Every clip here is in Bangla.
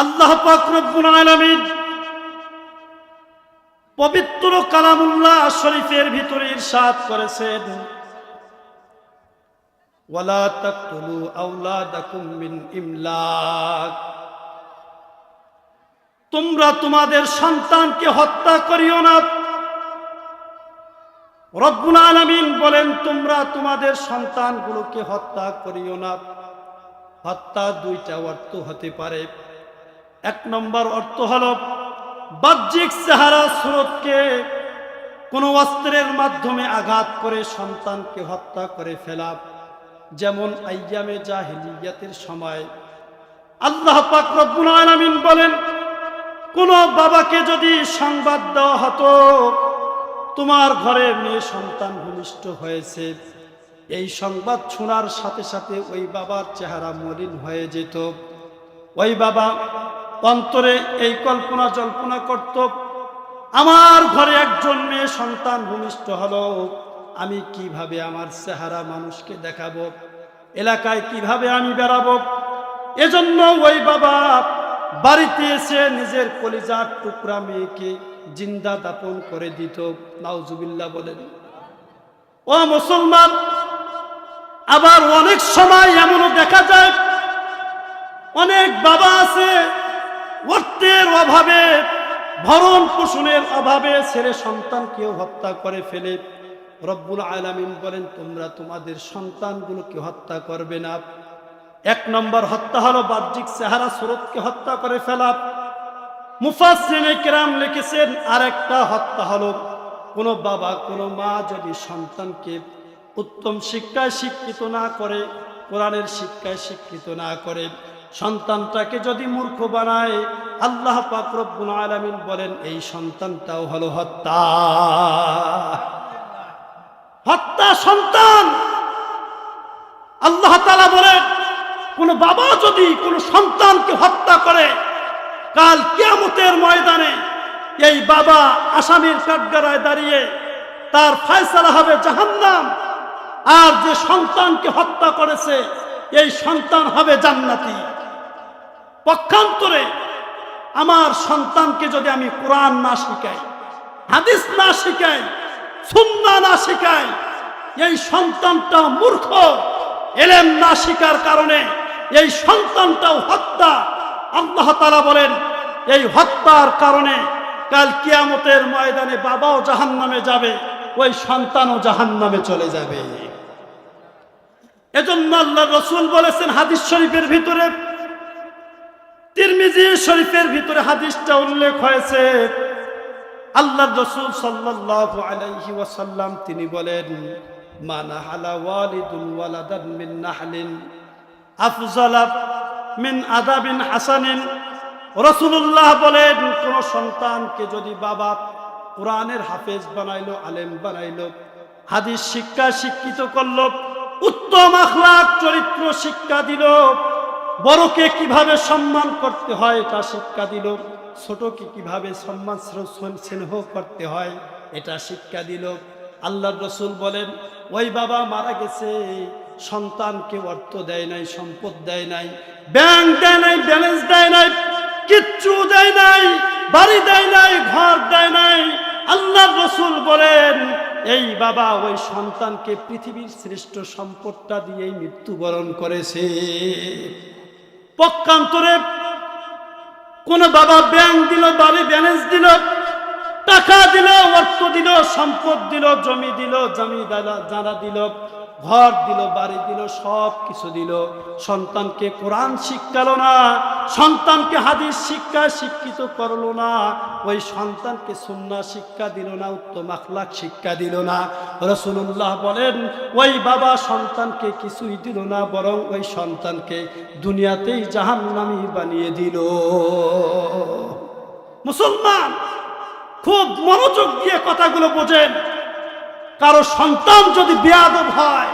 আল্লাহ পাক রব্বুল আলামিন পবিত্র কালামুল্লাহ শরীফের ভিতরে ইরশাদ করেছেন, ওয়ালা তাকতুলু আওলাদাকুম মিন ইমলাক, তোমরা তোমাদের সন্তানকে হত্যা করিও না। রব্বুল আলামিন বলেন, তোমরা তোমাদের সন্তানগুলোকে হত্যা করিও না। হত্যা দুইটা অর্থ হতে পারে। এক নম্বর অর্থ হলো বাহ্যিক চেহারা সুরতকে কোনো অস্ত্রের মাধ্যমে আঘাত করে সন্তানকে হত্যা করে ফেলা, যেমন আইয়ামে জাহিলিয়াতের সময় আল্লাহ পাক রব্বুল আলামিন বলেন, কোন বাবাকে যদি সংবাদ দেওয়া হতো তোমার ঘরে মেয়ে সন্তান ভূমিষ্ঠ হয়েছে, এই সংবাদ শোনার সাথে সাথে ওই বাবার চেহারা মলিন হয়ে যেত। ওই বাবা অন্তরে এই কল্পনা জল্পনা করত, আমার ঘরে একজন মেয়ে সন্তান ভূমিষ্ঠ হলো, আমি কিভাবে আমার চেহারা মানুষকে দেখাবো, এলাকায় কিভাবে আমি বেড়াবো। এজন্য ওই বাবা বাড়িতে এসে নিজের কলিজার টুকরা মেয়েকে জিন্দা দাপন করে দিত। নাউজুবিল্লাহ বলেন। ও মুসলমান, আবার অনেক সময় এমনও দেখা যায় অনেক বাবা আছে অর্থের অভাবে, ভরণ পোষণের অভাবে ছেলে সন্তানকেও হত্যা করে ফেলে। রব্বুল আলামিন বলেন, তোমরা তোমাদের সন্তানগুলোকে হত্যা করবে না। এক নম্বর হত্যা হলো বাহ্যিক চেহারা সুরতকে হত্যা করে ফেলা। মুফাসসিরিনে কেরাম লিখেছেন, আরেকটা হত্যা হলো কোনো বাবা কোনো মা যদি সন্তানকে উত্তম শিক্ষায় শিক্ষিত না করে, কোরআনের শিক্ষায় শিক্ষিত না করে, সন্তানটাকে যদি মূর্খ বানায়, আল্লাহ পাক রব্বুল আলামিন বলেন এই সন্তানটাও হলো হত্যা। হত্যা সন্তান। আল্লাহ তাআলা বলেন, কোন বাবা যদি কোন সন্তানকে হত্যা করে, কাল কিয়ামতের ময়দানে এই বাবা আসামির কাঠগড়ায় দাঁড়িয়ে তার ফয়সালা হবে জাহান্নাম, আর যে সন্তানকে হত্যা করেছে এই সন্তান হবে জান্নাতি। পক্ষান্তরে আমার সন্তানকে যদি আমি কোরআন না শিখাই, হাদিস না শিখাই, সুন্নাহ না শিখাই, এই সন্তানটা মূর্খ। ইলম না শিখার কারণে এই সন্তানটাও হত্যা। আল্লাহ তাআলা বলেন, এই হত্যার কারণে কাল কিয়ামতের ময়দানে বাবাও জাহান্নামে যাবে, ওই সন্তানও জাহান্নামে চলে যাবে। এজন্য আল্লাহর রাসূল বলেছেন হাদিস শরীফের ভিতরে, তিরমিজি শরীফের ভিতরে হাদিসটা উল্লেখ হয়েছে, আল্লাহর রাসূল সাল্লাল্লাহু আলাইহি ওয়াসাল্লাম তিনি বলেন, মানা হালা ওয়ালিদুন ওয়ালাদান মিন নাহলিন আফজালা মিন আদাবিন হাসানিন। রাসূলুল্লাহ বলেন, কোন সন্তানকে যদি বাবা কোরআনের হাফেজ বানাইলো, আলেম বানাইলো, হাদিস শিক্ষা শিক্ষিত করলো, উত্তম আখলাক চরিত্র শিক্ষা দিল, বড়কে কিভাবে সম্মান করতে হয় এটা শিক্ষা দিল, ছোটকে কিভাবে সম্মান স্নেহ করতে হয় এটা শিক্ষা দিল, আল্লাহর রাসূল বলেন ওই বাবা মারা গেছে, সন্তানকে অর্থ দেয় নাই, সম্পদ দেয় নাই, ব্যাংক দেয় নাই, ব্যালেন্স দেয় নাই, কিচ্ছু দেয় নাই, বাড়ি দেয় নাই, ঘর দেয় নাই। আল্লাহর রাসূল বলেন এই বাবা ওই সন্তানকে পৃথিবীর শ্রেষ্ঠ সম্পদটা দিয়েই মৃত্যুবরণ করেছে। পক্ষান্তরে কোন বাবা ব্যাংক দিল, বাড়ি ব্যালেন্স দিল, টাকা দিল, অর্থ দিল, সম্পদ দিল, জমি দিল, জমি জায়গা দিল, ঘর দিল, বাড়ি দিল, সব কিছু দিল, সন্তানকে কোরআন শিক্ষালো না, সন্তানকে হাদিস শিক্ষা শিক্ষিত করলো না, ওই সন্তানকে সুন্নাহ শিক্ষা দিল না, উত্তম আখলাক শিক্ষা দিল না। রাসূলুল্লাহ বলেন ওই বাবা সন্তানকে কিছুই দিল না, বরং ওই সন্তানকে দুনিয়াতেই জাহান্নামী বানিয়ে দিল। মুসলমান, খুব মনোযোগ দিয়ে কথাগুলো বোঝেন। কারো সন্তান যদি বেয়াদব হয়,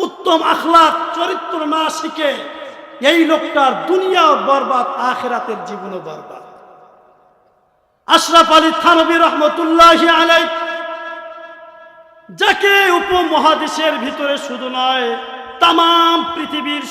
উত্তম আখলাক চরিত্র না শিখে, এই লোকটার দুনিয়াও বরবাদ, আখিরাতের জীবনও বরবাদ। আশরাফ আলী থানভী রহমতুল্লাহি আলাইহি, যাকে উপমহাদেশের ভিতরে শুধু নয় তামাম পৃথিবীর